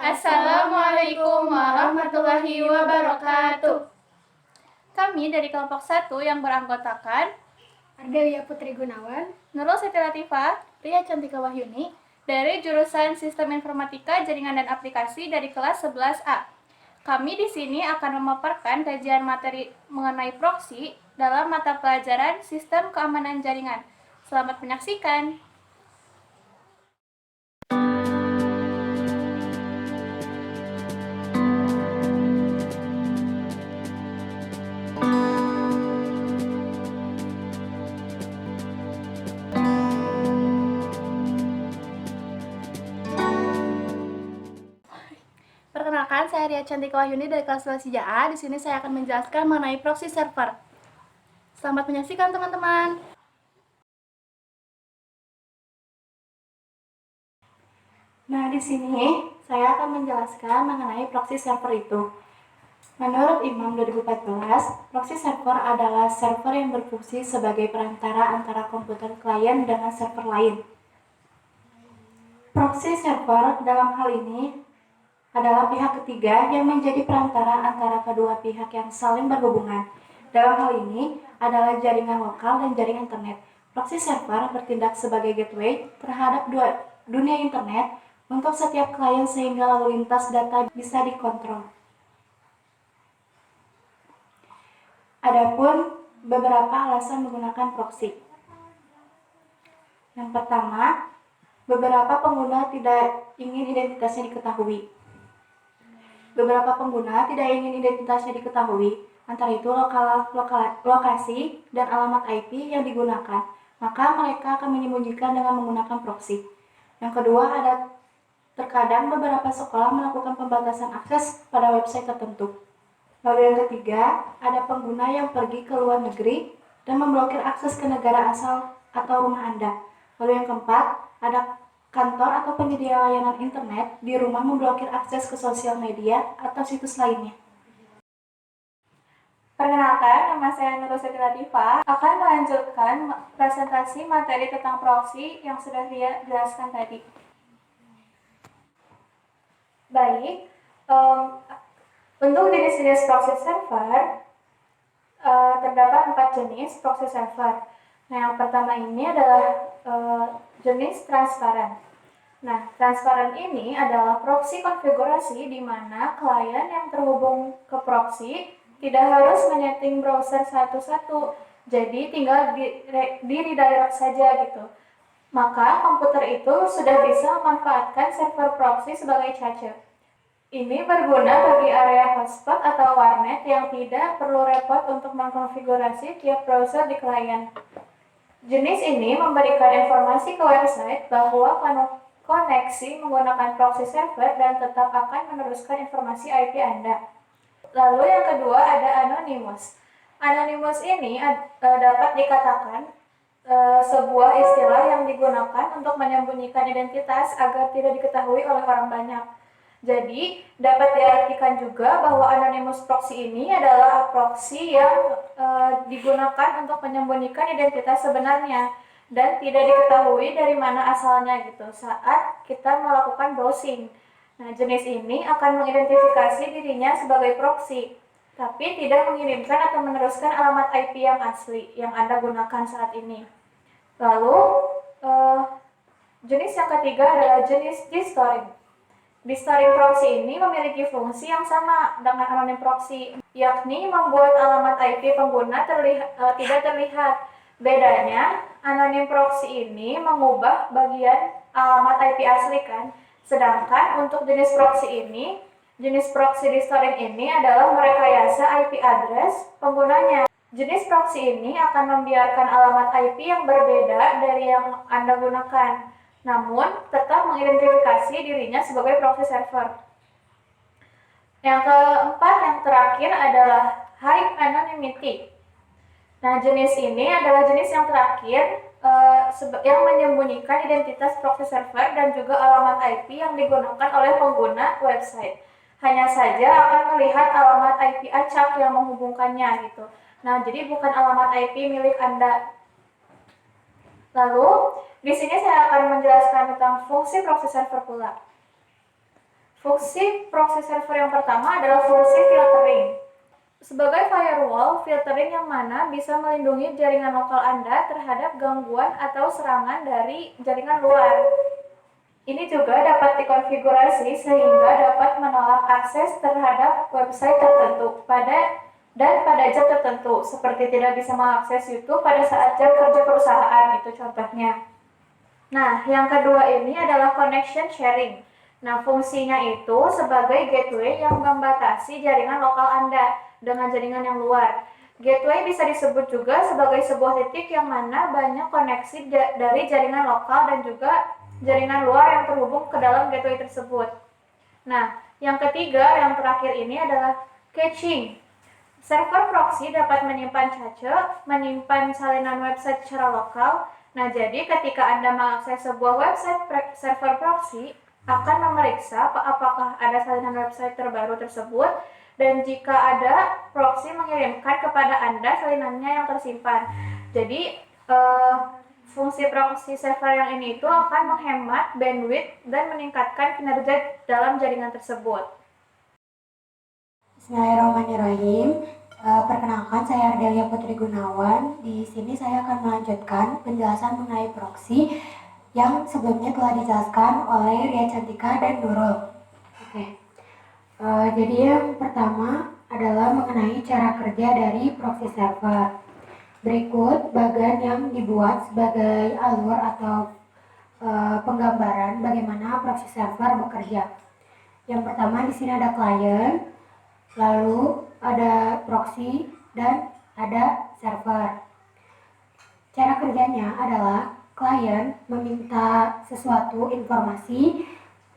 Assalamualaikum warahmatullahi wabarakatuh. Kami dari kelompok 1 yang beranggotakan Ardelia Putri Gunawan, Nurul Siti Latifah, Ria Cantika Wahyuni dari jurusan Sistem Informatika Jaringan dan Aplikasi dari kelas 11A. Kami di sini akan memaparkan kajian materi mengenai proksi dalam mata pelajaran Sistem Keamanan Jaringan. Selamat menyaksikan. Perkenalkan, saya Ria Cantika Wahyuni dari kelas 11A. Di sini saya akan menjelaskan mengenai proxy server. Selamat menyaksikan teman-teman. Nah, di sini saya akan menjelaskan mengenai proxy server itu. Menurut IMAM 2014, proxy server adalah server yang berfungsi sebagai perantara antara komputer klien dengan server lain. Proxy server dalam hal ini adalah pihak ketiga yang menjadi perantara antara kedua pihak yang saling berhubungan. Dalam hal ini adalah jaringan lokal dan jaringan internet. Proxy server bertindak sebagai gateway terhadap dunia internet untuk setiap klien sehingga lalu lintas data bisa dikontrol. Adapun beberapa alasan menggunakan proxy. Yang pertama, beberapa pengguna tidak ingin identitasnya diketahui. Beberapa pengguna tidak ingin identitasnya diketahui, antara itu lokasi dan alamat IP yang digunakan, maka mereka akan menyembunyikan dengan menggunakan proxy. Yang kedua, terkadang beberapa sekolah melakukan pembatasan akses pada website tertentu. Lalu yang ketiga, ada pengguna yang pergi ke luar negeri dan memblokir akses ke negara asal atau rumah Anda. Lalu yang keempat, ada kantor atau penyedia layanan internet di rumah memblokir akses ke sosial media atau situs lainnya. Perkenalkan, nama saya Nurul Siti Latifah akan melanjutkan presentasi materi tentang proxy yang sudah dia jelaskan tadi. Baik, untuk jenis-jenis proxy server terdapat 4 jenis proxy server. Nah, yang pertama ini adalah jenis transparan. Nah, transparan ini adalah proxy konfigurasi di mana klien yang terhubung ke proxy tidak harus menyeting browser satu-satu, jadi tinggal di redirect saja gitu. Maka komputer itu sudah bisa memanfaatkan server proxy sebagai cache. Ini berguna bagi area hotspot atau warnet yang tidak perlu repot untuk mengkonfigurasi tiap browser di klien. Jenis ini memberikan informasi ke website bahwa koneksi menggunakan proxy server dan tetap akan meneruskan informasi IP Anda. Lalu yang kedua ada anonymous. Anonymous ini dapat dikatakan sebuah istilah yang digunakan untuk menyembunyikan identitas agar tidak diketahui oleh orang banyak. Jadi, dapat diartikan juga bahwa anonymous proxy ini adalah proxy yang digunakan untuk menyembunyikan identitas sebenarnya dan tidak diketahui dari mana asalnya gitu saat kita melakukan browsing. Nah, jenis ini akan mengidentifikasi dirinya sebagai proxy, tapi tidak mengirimkan atau meneruskan alamat IP yang asli yang Anda gunakan saat ini. Lalu, jenis yang ketiga adalah jenis destoring. Destoring proxy ini memiliki fungsi yang sama dengan anonym proxy, yakni membuat alamat IP pengguna tidak terlihat. Bedanya, anonym proxy ini mengubah bagian alamat IP asli kan, sedangkan untuk jenis proxy destoring ini adalah merekayasa IP address penggunanya. Jenis proxy ini akan membiarkan alamat IP yang berbeda dari yang Anda gunakan, namun tetap mengidentifikasi dirinya sebagai proxy server. Yang keempat, yang terakhir adalah high anonymity. Nah, jenis ini adalah jenis yang terakhir yang menyembunyikan identitas proxy server dan juga alamat IP yang digunakan oleh pengguna website. Hanya saja akan melihat alamat IP acak yang menghubungkannya gitu. Nah, jadi bukan alamat IP milik Anda. Lalu, di sini saya akan menjelaskan tentang fungsi proxy server pula. Fungsi proxy server yang pertama adalah fungsi filtering. Sebagai firewall, filtering yang mana bisa melindungi jaringan lokal Anda terhadap gangguan atau serangan dari jaringan luar. Ini juga dapat dikonfigurasi sehingga dapat menolak akses terhadap website tertentu pada jam tertentu, seperti tidak bisa mengakses YouTube pada saat jam kerja perusahaan, itu contohnya. Nah, yang kedua ini adalah connection sharing. Nah, fungsinya itu sebagai gateway yang membatasi jaringan lokal Anda dengan jaringan yang luar. Gateway bisa disebut juga sebagai sebuah titik yang mana banyak koneksi dari jaringan lokal dan juga jaringan luar yang terhubung ke dalam gateway tersebut. Nah, yang ketiga, yang terakhir ini adalah caching. Server proxy dapat menyimpan cache, menyimpan salinan website secara lokal. Nah, jadi ketika Anda mengakses sebuah website server proxy, akan memeriksa apakah ada salinan website terbaru tersebut, dan jika ada, proxy mengirimkan kepada Anda salinannya yang tersimpan. Jadi, fungsi proxy server yang ini itu akan menghemat bandwidth dan meningkatkan kinerja dalam jaringan tersebut. Bismillahirrahmanirrahim. Perkenalkan, saya Ardelia Putri Gunawan. Di sini saya akan melanjutkan penjelasan mengenai proxy yang sebelumnya telah dijelaskan oleh Ria Cantika dan Nurul. Jadi yang pertama adalah mengenai cara kerja dari proxy server. Berikut bagan yang dibuat sebagai alur atau penggambaran bagaimana proxy server bekerja. Yang pertama di sini ada klien, lalu ada proxy dan ada server. Cara kerjanya adalah klien meminta sesuatu informasi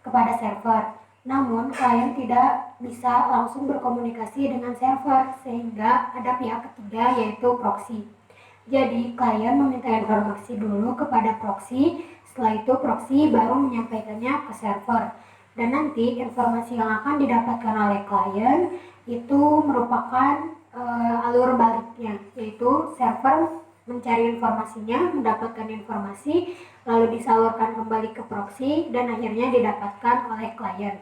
kepada server, namun klien tidak bisa langsung berkomunikasi dengan server sehingga ada pihak ketiga yaitu proxy. Jadi klien meminta informasi dulu kepada proxy, setelah itu proxy baru menyampaikannya ke server. Dan nanti informasi yang akan didapatkan oleh klien itu merupakan alur baliknya, yaitu server mencari informasinya, mendapatkan informasi, lalu disalurkan kembali ke proxy, dan akhirnya didapatkan oleh klien.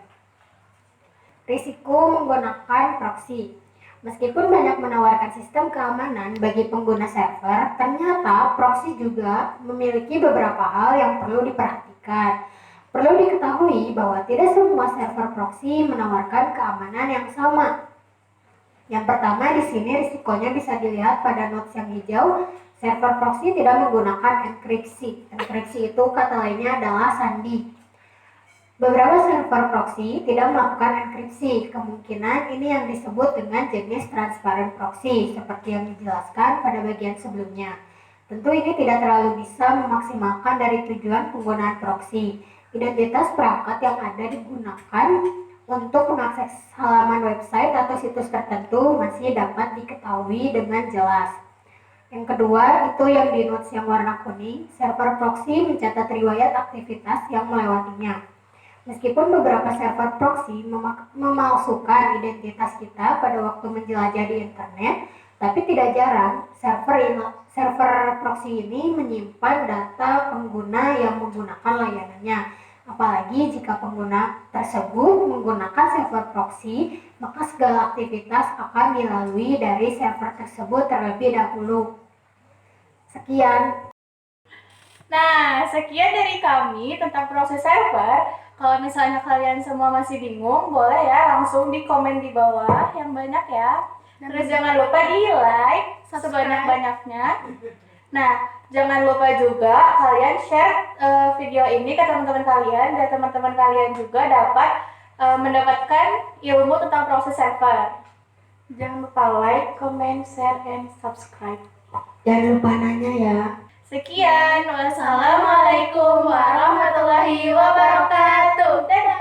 Risiko menggunakan proxy. Meskipun banyak menawarkan sistem keamanan bagi pengguna server, ternyata proxy juga memiliki beberapa hal yang perlu diperhatikan. Perlu diketahui bahwa tidak semua server proxy menawarkan keamanan yang sama. Yang pertama di sini risikonya bisa dilihat pada notes yang hijau. Server proxy tidak menggunakan enkripsi. Enkripsi itu kata lainnya adalah sandi. Beberapa server proxy tidak melakukan enkripsi. Kemungkinan ini yang disebut dengan jenis transparent proxy seperti yang dijelaskan pada bagian sebelumnya. Tentu ini tidak terlalu bisa memaksimalkan dari tujuan penggunaan proxy. Identitas perangkat yang ada digunakan untuk mengakses halaman website atau situs tertentu masih dapat diketahui dengan jelas. Yang kedua, itu yang di notes yang warna kuning, server proxy mencatat riwayat aktivitas yang melewatinya. Meskipun beberapa server proxy memalsukan identitas kita pada waktu menjelajah di internet, tapi tidak jarang server proxy ini menyimpan data pengguna yang menggunakan layanannya. Apalagi jika pengguna tersebut menggunakan server proxy, maka segala aktivitas akan dilalui dari server tersebut terlebih dahulu. Sekian. Nah, sekian dari kami tentang proses server. Kalau misalnya kalian semua masih bingung, boleh ya langsung di komen di bawah yang banyak ya. Terus jangan lupa di like sebanyak-banyaknya. Nah, jangan lupa juga kalian share video ini ke teman-teman kalian, dan teman-teman kalian juga dapat mendapatkan ilmu tentang proses server. Jangan lupa like, comment, share, and subscribe. Jangan lupa nanya ya. Sekian, wassalamualaikum warahmatullahi wabarakatuh. Dadah.